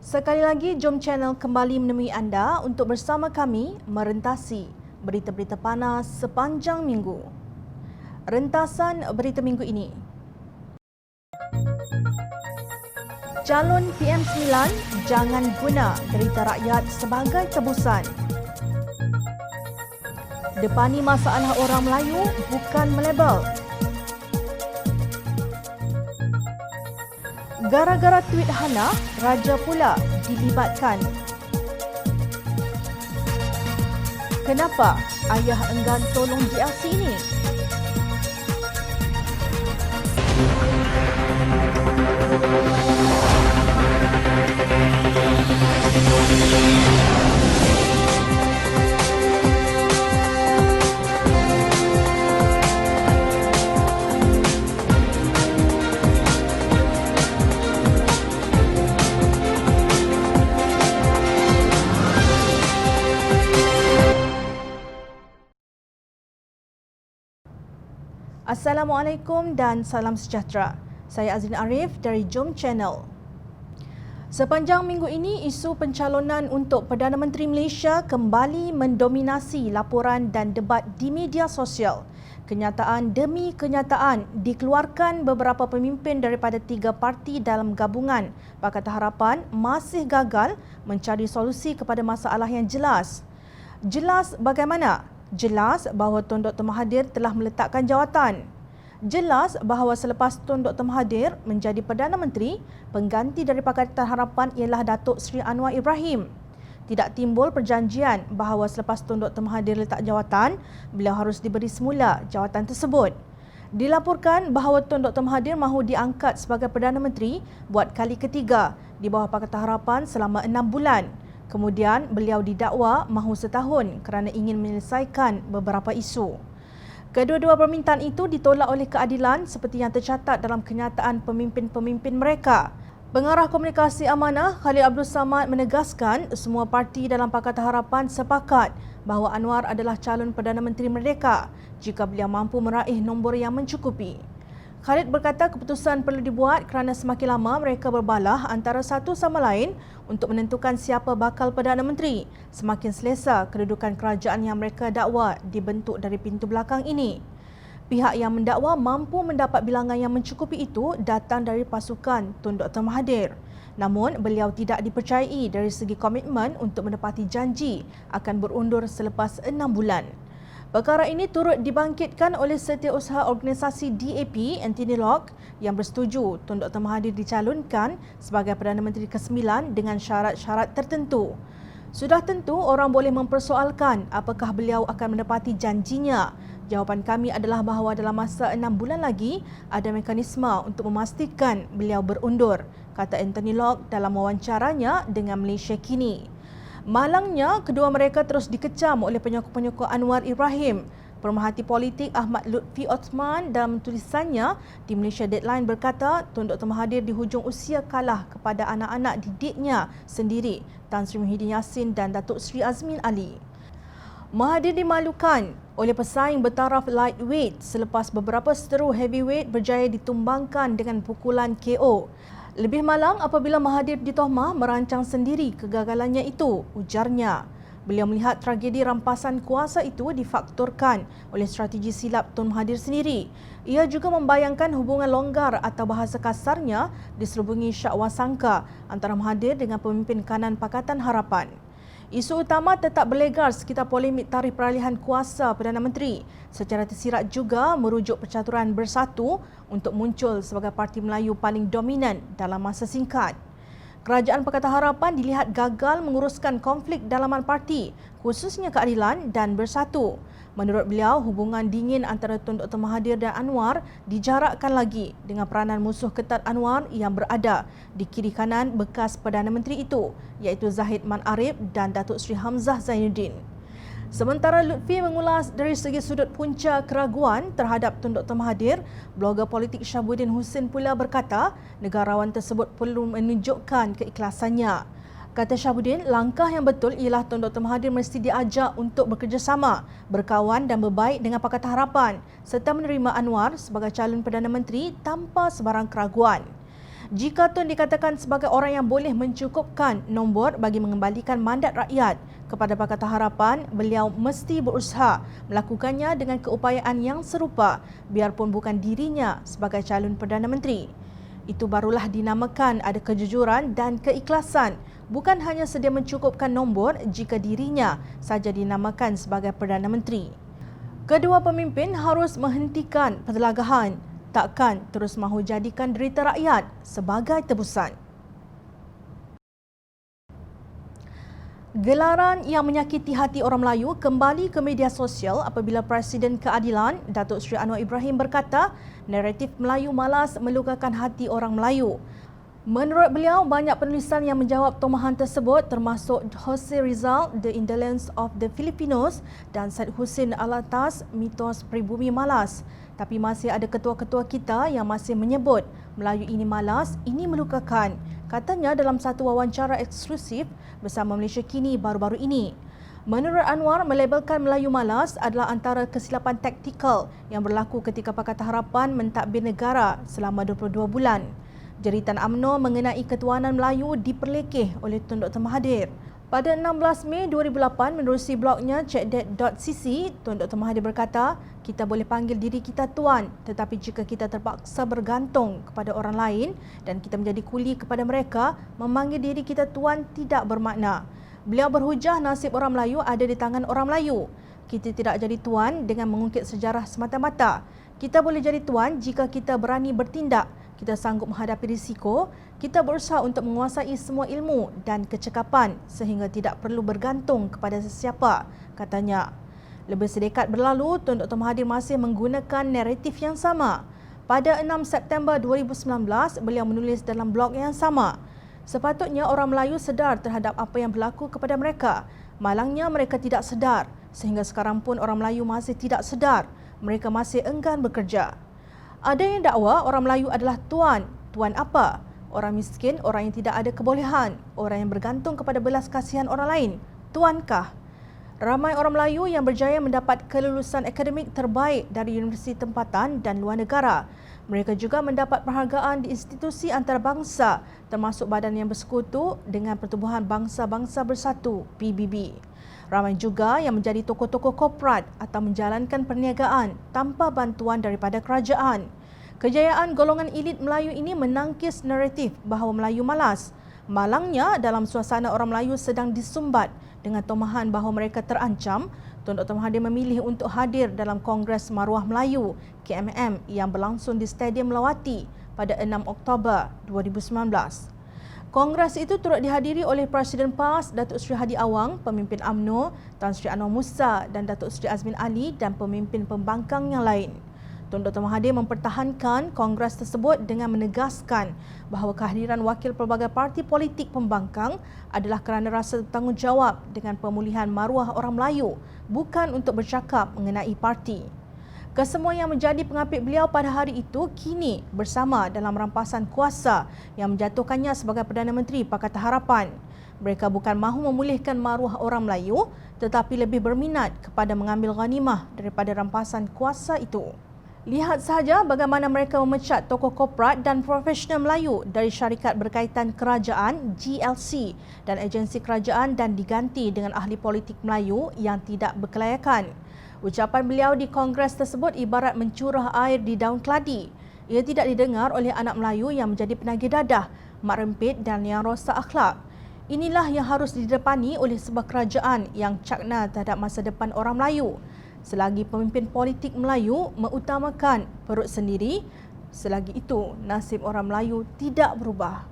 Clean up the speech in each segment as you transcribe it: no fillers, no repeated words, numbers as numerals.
Sekali lagi, Jom Channel kembali menemui anda untuk bersama kami merentasi berita-berita panas sepanjang minggu. Rentasan berita minggu ini. Calon PM9 jangan guna derita rakyat sebagai tebusan. Depani masalah orang Melayu bukan melabel. Gara-gara tweet Hana, Raja pula dilibatkan. Kenapa ayah enggan tolong GRC ini? Assalamualaikum dan salam sejahtera. Saya Azrin Arif dari Jom Channel. Sepanjang minggu ini, isu pencalonan untuk Perdana Menteri Malaysia kembali mendominasi laporan dan debat di media sosial. Kenyataan demi kenyataan dikeluarkan beberapa pemimpin daripada 3 parti dalam gabungan Pakatan Harapan masih gagal mencari solusi kepada masalah yang jelas. Jelas bagaimana? Jelas bahawa Tun Dr. Mahathir telah meletakkan jawatan. Jelas bahawa selepas Tun Dr. Mahathir menjadi Perdana Menteri, pengganti dari Pakatan Harapan ialah Datuk Seri Anwar Ibrahim. Tidak timbul perjanjian bahawa selepas Tun Dr. Mahathir letak jawatan, beliau harus diberi semula jawatan tersebut. Dilaporkan bahawa Tun Dr. Mahathir mahu diangkat sebagai Perdana Menteri buat kali ketiga di bawah Pakatan Harapan selama 6 bulan. Kemudian beliau didakwa mahu setahun kerana ingin menyelesaikan beberapa isu. Kedua-dua permintaan itu ditolak oleh keadilan seperti yang tercatat dalam kenyataan pemimpin-pemimpin mereka. Pengarah Komunikasi Amanah Khalid Abdul Samad menegaskan semua parti dalam Pakatan Harapan sepakat bahawa Anwar adalah calon Perdana Menteri mereka jika beliau mampu meraih nombor yang mencukupi. Khalid berkata keputusan perlu dibuat kerana semakin lama mereka berbalah antara satu sama lain untuk menentukan siapa bakal Perdana Menteri, semakin selesa kedudukan kerajaan yang mereka dakwa dibentuk dari pintu belakang ini. Pihak yang mendakwa mampu mendapat bilangan yang mencukupi itu datang dari pasukan Tun Dr. Mahathir. Namun, beliau tidak dipercayai dari segi komitmen untuk menepati janji akan berundur selepas 6 bulan. Perkara ini turut dibangkitkan oleh Setiausaha Organisasi DAP, Anthony Locke, yang bersetuju Tun Dr. Mahathir dicalonkan sebagai Perdana Menteri ke-9 dengan syarat-syarat tertentu. Sudah tentu orang boleh mempersoalkan apakah beliau akan menepati janjinya. Jawapan kami adalah bahawa dalam masa 6 bulan lagi ada mekanisme untuk memastikan beliau berundur, kata Anthony Locke dalam wawancaranya dengan Malaysia Kini. Malangnya, kedua mereka terus dikecam oleh penyokong-penyokong Anwar Ibrahim. Pemerhati politik Ahmad Lutfi Osman dalam tulisannya di Malaysia Deadline berkata Tun Dr. Mahathir di hujung usia kalah kepada anak-anak didiknya sendiri, Tan Sri Muhyiddin Yassin dan Datuk Seri Azmin Ali. Mahathir dimalukan oleh pesaing bertaraf lightweight selepas beberapa seteru heavyweight berjaya ditumbangkan dengan pukulan KO. Lebih malang apabila Mahathir ditohmah merancang sendiri kegagalannya itu, ujarnya. Beliau melihat tragedi rampasan kuasa itu difaktorkan oleh strategi silap Tun Mahathir sendiri. Ia juga membayangkan hubungan longgar atau bahasa kasarnya diselubungi syakwasangka antara Mahathir dengan pemimpin kanan Pakatan Harapan. Isu utama tetap berlegar sekitar polemik tarikh peralihan kuasa Perdana Menteri. Secara tersirat juga merujuk percaturan Bersatu untuk muncul sebagai parti Melayu paling dominan dalam masa singkat. Kerajaan Pakatan Harapan dilihat gagal menguruskan konflik dalaman parti, khususnya keadilan dan Bersatu. Menurut beliau, hubungan dingin antara Tun Dr. Mahathir dan Anwar dijarakkan lagi dengan peranan musuh ketat Anwar yang berada di kiri kanan bekas Perdana Menteri itu, iaitu Zahid Man Arif dan Datuk Seri Hamzah Zainuddin. Sementara Lutfi mengulas dari segi sudut punca keraguan terhadap Tun Dr. Mahathir, blogger politik Syabuddin Hussein pula berkata negarawan tersebut perlu menunjukkan keikhlasannya. Kata Syabuddin, langkah yang betul ialah Tun Dr. Mahathir mesti diajak untuk bekerjasama, berkawan dan berbaik dengan Pakatan Harapan serta menerima Anwar sebagai calon Perdana Menteri tanpa sebarang keraguan. Jika Tun dikatakan sebagai orang yang boleh mencukupkan nombor bagi mengembalikan mandat rakyat kepada Pakatan Harapan, beliau mesti berusaha melakukannya dengan keupayaan yang serupa biarpun bukan dirinya sebagai calon Perdana Menteri. Itu barulah dinamakan ada kejujuran dan keikhlasan, bukan hanya sedia mencukupkan nombor jika dirinya saja dinamakan sebagai Perdana Menteri. Kedua pemimpin harus menghentikan pertelagahan, takkan terus mahu jadikan derita rakyat sebagai tebusan. Gelaran yang menyakiti hati orang Melayu kembali ke media sosial apabila Presiden Keadilan Datuk Seri Anwar Ibrahim berkata naratif Melayu malas melukakan hati orang Melayu. Menurut beliau, banyak penulisan yang menjawab tomahan tersebut termasuk Jose Rizal, The Indolence of the Filipinos dan Syed Hussein Alatas, Mitos Pribumi Malas. Tapi masih ada ketua-ketua kita yang masih menyebut Melayu ini malas, ini melukakan. Katanya dalam satu wawancara eksklusif bersama Malaysia Kini baru-baru ini. Menurut Anwar, melabelkan Melayu malas adalah antara kesilapan taktikal yang berlaku ketika Pakatan Harapan mentadbir negara selama 22 bulan. Jeritan UMNO mengenai ketuanan Melayu diperlekeh oleh Tun Dr. Mahathir. Pada 16 Mei 2008 menerusi blognya checkdat.cc, Tun Dr. Mahathir berkata, kita boleh panggil diri kita tuan, tetapi jika kita terpaksa bergantung kepada orang lain dan kita menjadi kuli kepada mereka, memanggil diri kita tuan tidak bermakna. Beliau berhujah nasib orang Melayu ada di tangan orang Melayu. Kita tidak jadi tuan dengan mengungkit sejarah semata-mata. Kita boleh jadi tuan jika kita berani bertindak, kita sanggup menghadapi risiko, kita berusaha untuk menguasai semua ilmu dan kecekapan sehingga tidak perlu bergantung kepada sesiapa, katanya. Lebih sedekat berlalu, Tun Dr. Mahathir masih menggunakan naratif yang sama. Pada 6 September 2019, beliau menulis dalam blog yang sama. Sepatutnya orang Melayu sedar terhadap apa yang berlaku kepada mereka. Malangnya mereka tidak sedar. Sehingga sekarang pun orang Melayu masih tidak sedar. Mereka masih enggan bekerja. Ada yang dakwa orang Melayu adalah tuan. Tuan apa? Orang miskin, orang yang tidak ada kebolehan, orang yang bergantung kepada belas kasihan orang lain. Tuankah? Ramai orang Melayu yang berjaya mendapat kelulusan akademik terbaik dari universiti tempatan dan luar negara. Mereka juga mendapat penghargaan di institusi antarabangsa termasuk badan yang bersekutu dengan Pertubuhan Bangsa-Bangsa Bersatu, PBB. Ramai juga yang menjadi tokoh-tokoh korporat atau menjalankan perniagaan tanpa bantuan daripada kerajaan. Kejayaan golongan elit Melayu ini menangkis naratif bahawa Melayu malas. Malangnya, dalam suasana orang Melayu sedang disumbat dengan tomahan bahawa mereka terancam, Tun Dr. Mahathir memilih untuk hadir dalam Kongres Maruah Melayu KMM yang berlangsung di Stadium Melawati pada 6 Oktober 2019. Kongres itu turut dihadiri oleh Presiden PAS Datuk Seri Hadi Awang, pemimpin UMNO Tan Sri Anwar Musa dan Datuk Seri Azmin Ali dan pemimpin pembangkang yang lain. Tun Dr. Mahathir mempertahankan kongres tersebut dengan menegaskan bahawa kehadiran wakil pelbagai parti politik pembangkang adalah kerana rasa bertanggungjawab dengan pemulihan maruah orang Melayu, bukan untuk bercakap mengenai parti. Kesemua yang menjadi pengapit beliau pada hari itu kini bersama dalam rampasan kuasa yang menjatuhkannya sebagai Perdana Menteri Pakatan Harapan. Mereka bukan mahu memulihkan maruah orang Melayu tetapi lebih berminat kepada mengambil ghanimah daripada rampasan kuasa itu. Lihat sahaja bagaimana mereka memecat tokoh korporat dan profesional Melayu dari syarikat berkaitan kerajaan GLC dan agensi kerajaan dan diganti dengan ahli politik Melayu yang tidak berkelayakan. Ucapan beliau di kongres tersebut ibarat mencurah air di daun keladi. Ia tidak didengar oleh anak Melayu yang menjadi penagih dadah, mak rempit dan yang rosak akhlak. Inilah yang harus didepani oleh sebuah kerajaan yang cakna terhadap masa depan orang Melayu. Selagi pemimpin politik Melayu mengutamakan perut sendiri, selagi itu nasib orang Melayu tidak berubah.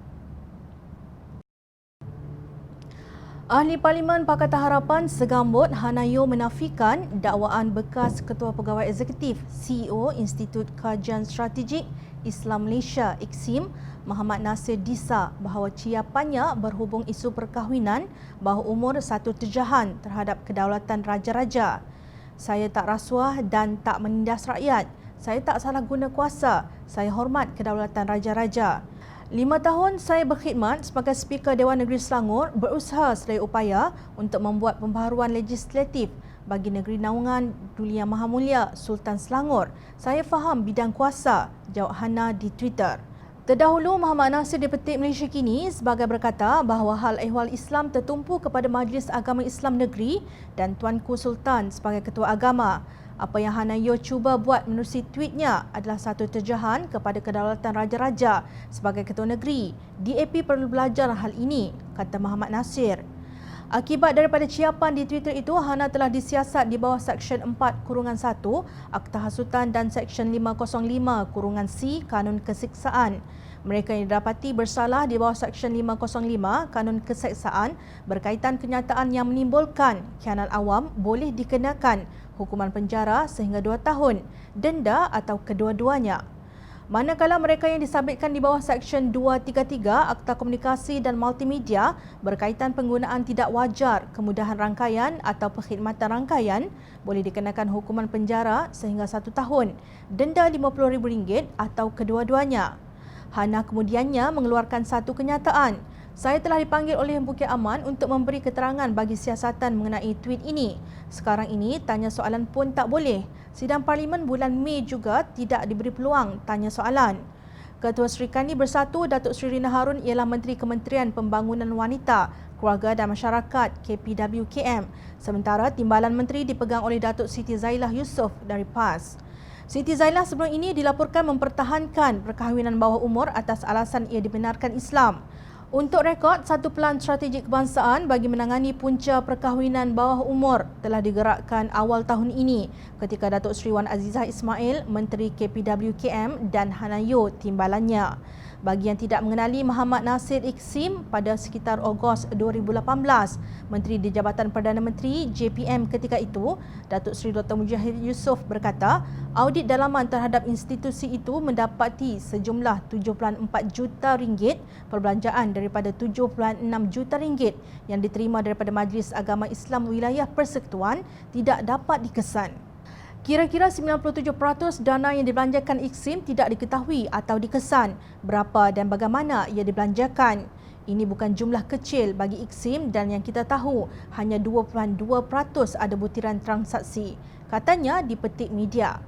Ahli Parlimen Pakatan Harapan segambut Hanayo menafikan dakwaan bekas Ketua Pegawai Eksekutif CEO Institut Kajian Strategik Islam Malaysia IKSIM Muhammad Nasir Disa bahawa ciapannya berhubung isu perkahwinan bawah umur satu terjahan terhadap kedaulatan raja-raja. Saya tak rasuah dan tak menindas rakyat. Saya tak salah guna kuasa. Saya hormat kedaulatan raja-raja. 5 tahun saya berkhidmat sebagai Speaker Dewan Negeri Selangor, berusaha sedaya upaya untuk membuat pembaharuan legislatif bagi negeri naungan Duli Yang Maha Mulia Sultan Selangor. Saya faham bidang kuasa, jawab Hana di Twitter. Terdahulu, Muhammad Nasir dipetik Malaysia Kini sebagai berkata bahawa hal ehwal Islam tertumpu kepada Majlis Agama Islam Negeri dan Tuanku Sultan sebagai Ketua Agama. Apa yang Hanayo cuba buat menerusi tweetnya adalah satu terjahan kepada kedaulatan Raja-Raja sebagai Ketua Negeri. DAP perlu belajar hal ini, kata Muhammad Nasir. Akibat daripada ciapan di Twitter itu, Hana telah disiasat di bawah Seksyen 4-1 Akta Hasutan dan Seksyen 505-C Kanun Keseksaan. Mereka yang didapati bersalah di bawah Seksyen 505 Kanun Keseksaan berkaitan kenyataan yang menimbulkan khianat awam boleh dikenakan hukuman penjara sehingga 2 tahun, denda atau kedua-duanya. Manakala mereka yang disabitkan di bawah Seksyen 233 Akta Komunikasi dan Multimedia berkaitan penggunaan tidak wajar kemudahan rangkaian atau perkhidmatan rangkaian boleh dikenakan hukuman penjara sehingga 1 tahun, denda RM50,000 atau kedua-duanya. Hana kemudiannya mengeluarkan satu kenyataan. Saya telah dipanggil oleh Bukit Aman untuk memberi keterangan bagi siasatan mengenai tweet ini. Sekarang ini tanya soalan pun tak boleh. Sidang Parlimen bulan Mei juga tidak diberi peluang tanya soalan. Ketua Serikandi Bersatu Datuk Seri Rina Harun ialah Menteri Kementerian Pembangunan Wanita, Keluarga dan Masyarakat KPWKM. Sementara Timbalan Menteri dipegang oleh Datuk Siti Zailah Yusof dari PAS. Siti Zailah sebelum ini dilaporkan mempertahankan perkahwinan bawah umur atas alasan ia dibenarkan Islam. Untuk rekod, satu pelan strategik kebangsaan bagi menangani punca perkahwinan bawah umur telah digerakkan awal tahun ini ketika Datuk Seri Wan Azizah Ismail, Menteri KPWKM dan Hanayo timbalannya. Bagi yang tidak mengenali Muhammad Nasir Iksim, pada sekitar Ogos 2018, Menteri di Jabatan Perdana Menteri JPM ketika itu, Datuk Seri Dr. Mujahid Yusof berkata, audit dalaman terhadap institusi itu mendapati sejumlah RM7.4 juta perbelanjaan daripada RM7.6 juta yang diterima daripada Majlis Agama Islam Wilayah Persekutuan tidak dapat dikesan. Kira-kira 97% dana yang dibelanjakan Iksim tidak diketahui atau dikesan berapa dan bagaimana ia dibelanjakan. Ini bukan jumlah kecil bagi Iksim dan yang kita tahu hanya 2.2% ada butiran transaksi, katanya dipetik media.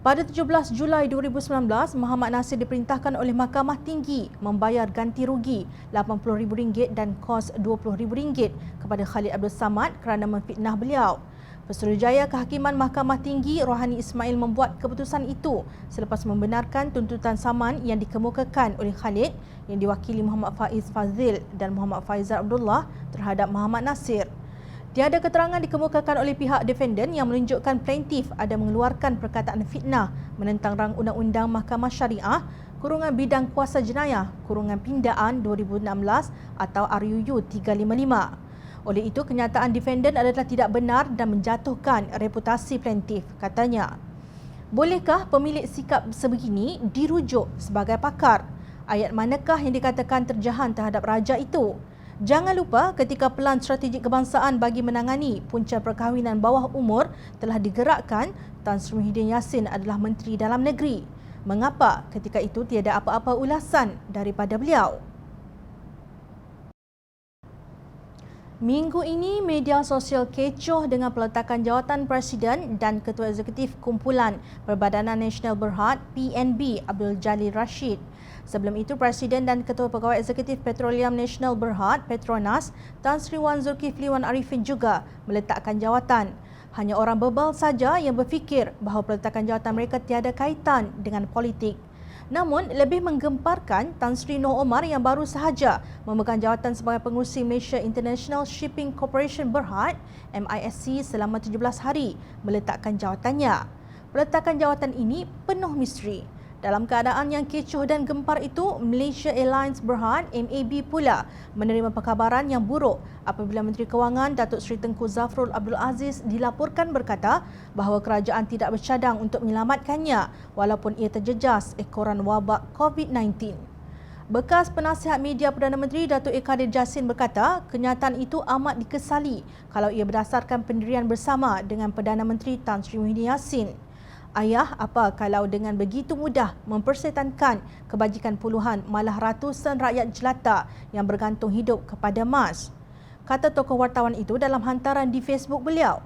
Pada 17 Julai 2019, Muhammad Nasir diperintahkan oleh Mahkamah Tinggi membayar ganti rugi RM80,000 dan kos RM20,000 kepada Khalid Abdul Samad kerana memfitnah beliau. Pesuruhjaya Kehakiman Mahkamah Tinggi Rohani Ismail membuat keputusan itu selepas membenarkan tuntutan saman yang dikemukakan oleh Khalid yang diwakili Muhammad Faiz Fazil dan Muhammad Faizal Abdullah terhadap Muhammad Nasir. Tiada keterangan dikemukakan oleh pihak defendant yang menunjukkan plaintiff ada mengeluarkan perkataan fitnah menentang rang Undang-Undang Mahkamah Syariah Kurungan Bidang Kuasa Jenayah Kurungan Pindaan 2016 atau RUU 355. Oleh itu, kenyataan defendant adalah tidak benar dan menjatuhkan reputasi plaintiff, katanya. Bolehkah pemilik sikap sebegini dirujuk sebagai pakar? Ayat manakah yang dikatakan terjahan terhadap raja itu? Jangan lupa ketika pelan strategik kebangsaan bagi menangani punca perkahwinan bawah umur telah digerakkan, Tan Sri Muhyiddin Yassin adalah Menteri Dalam Negeri. Mengapa ketika itu tiada apa-apa ulasan daripada beliau? Minggu ini, media sosial kecoh dengan peletakan jawatan Presiden dan Ketua Eksekutif Kumpulan Perbadanan Nasional Berhad PNB Abdul Jalil Rashid. Sebelum itu, Presiden dan Ketua Pegawai Eksekutif Petroleum Nasional Berhad Petronas Tan Sri Wan Zulkifli Wan Arifin juga meletakkan jawatan. Hanya orang bebal saja yang berfikir bahawa peletakan jawatan mereka tiada kaitan dengan politik. Namun, lebih menggemparkan Tan Sri Noh Omar yang baru sahaja memegang jawatan sebagai pengurusi Malaysia International Shipping Corporation Berhad MISC selama 17 hari meletakkan jawatannya. Peletakan jawatan ini penuh misteri. Dalam keadaan yang kecoh dan gempar itu, Malaysia Airlines Berhad MAB pula menerima perkabaran yang buruk apabila Menteri Kewangan Datuk Seri Tengku Zafrul Abdul Aziz dilaporkan berkata bahawa kerajaan tidak bercadang untuk menyelamatkannya walaupun ia terjejas ekoran wabak COVID-19. Bekas penasihat media Perdana Menteri Datuk Kadir Jassin berkata kenyataan itu amat dikesali kalau ia berdasarkan pendirian bersama dengan Perdana Menteri Tan Sri Muhyiddin Yassin. Ayah, apa kalau dengan begitu mudah mempersetankan kebajikan puluhan malah ratusan rakyat jelata yang bergantung hidup kepada emas? Kata tokoh wartawan itu dalam hantaran di Facebook beliau.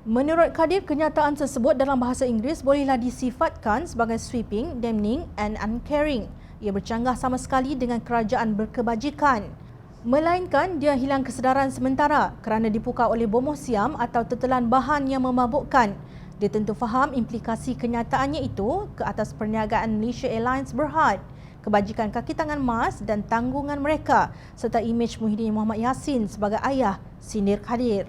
Menurut Kadir, kenyataan tersebut dalam bahasa Inggeris bolehlah disifatkan sebagai sweeping, damning and uncaring. ia bercanggah sama sekali dengan kerajaan berkebajikan. Melainkan dia hilang kesedaran sementara kerana dipukau oleh bom siam atau tetelan bahan yang memabukkan. Dia tentu faham implikasi kenyataannya itu ke atas perniagaan Malaysia Airlines Berhad, kebajikan kaki tangan MAS dan tanggungan mereka serta imej Muhyiddin Mohamed Yassin sebagai ayah sindir Kadir.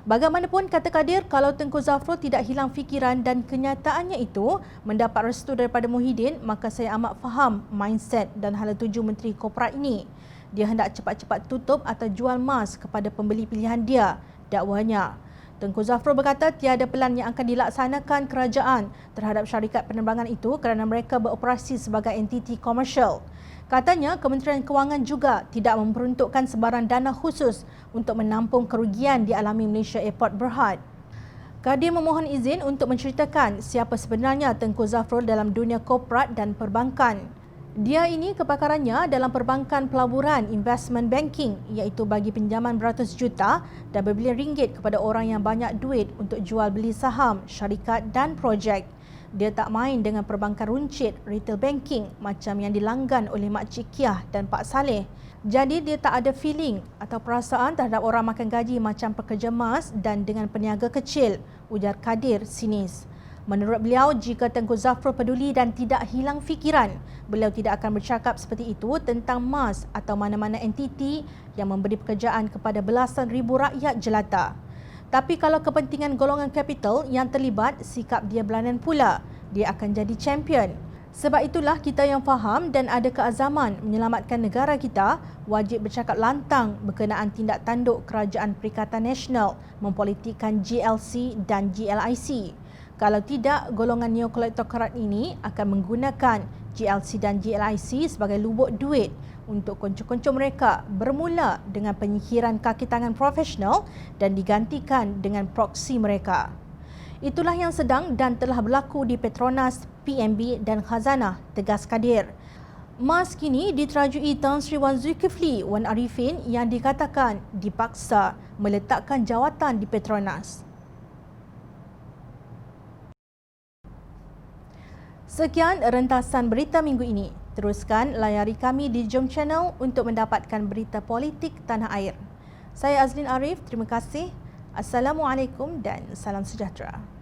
Bagaimanapun kata Kadir, kalau Tengku Zafrul tidak hilang fikiran dan kenyataannya itu mendapat restu daripada Muhyiddin, maka saya amat faham mindset dan hala tuju Menteri Korporat ini. Dia hendak cepat-cepat tutup atau jual MAS kepada pembeli pilihan dia, dakwanya. Tengku Zafrul berkata tiada pelan yang akan dilaksanakan kerajaan terhadap syarikat penerbangan itu kerana mereka beroperasi sebagai entiti komersial. Katanya Kementerian Kewangan juga tidak memperuntukkan sebarang dana khusus untuk menampung kerugian dialami Malaysia Airport Berhad. Kadir memohon izin untuk menceritakan siapa sebenarnya Tengku Zafrul dalam dunia korporat dan perbankan. Dia ini kepakarannya dalam perbankan pelaburan investment banking, iaitu bagi pinjaman beratus juta dan berbilion ringgit kepada orang yang banyak duit untuk jual beli saham, syarikat dan projek. Dia tak main dengan perbankan runcit, retail banking macam yang dilanggan oleh Mak Cik Kiah dan Pak Saleh. Jadi dia tak ada feeling atau perasaan terhadap orang makan gaji macam pekerja MAS dan dengan peniaga kecil, ujar Kadir sinis. Menurut beliau, jika Tengku Zafrul peduli dan tidak hilang fikiran, beliau tidak akan bercakap seperti itu tentang MAS atau mana-mana entiti yang memberi pekerjaan kepada belasan ribu rakyat jelata. Tapi kalau kepentingan golongan kapital yang terlibat, sikap dia berlainan pula. Dia akan jadi champion. Sebab itulah kita yang faham dan ada keazaman menyelamatkan negara kita wajib bercakap lantang berkenaan tindak tanduk Kerajaan Perikatan Nasional mempolitikkan GLC dan GLIC. Kalau tidak, golongan neokolektorat ini akan menggunakan GLC dan GLIC sebagai lubuk duit untuk konco-konco mereka, bermula dengan penyihiran kaki tangan profesional dan digantikan dengan proksi mereka. Itulah yang sedang dan telah berlaku di Petronas, PNB dan Khazanah, tegas Kadir. MAS kini diterajui Tan Sri Wan Zulkifli Wan Arifin yang dikatakan dipaksa meletakkan jawatan di Petronas. Sekian rentasan berita minggu ini. Teruskan layari kami di Jom Channel untuk mendapatkan berita politik tanah air. Saya Azlin Arif, terima kasih. Assalamualaikum dan salam sejahtera.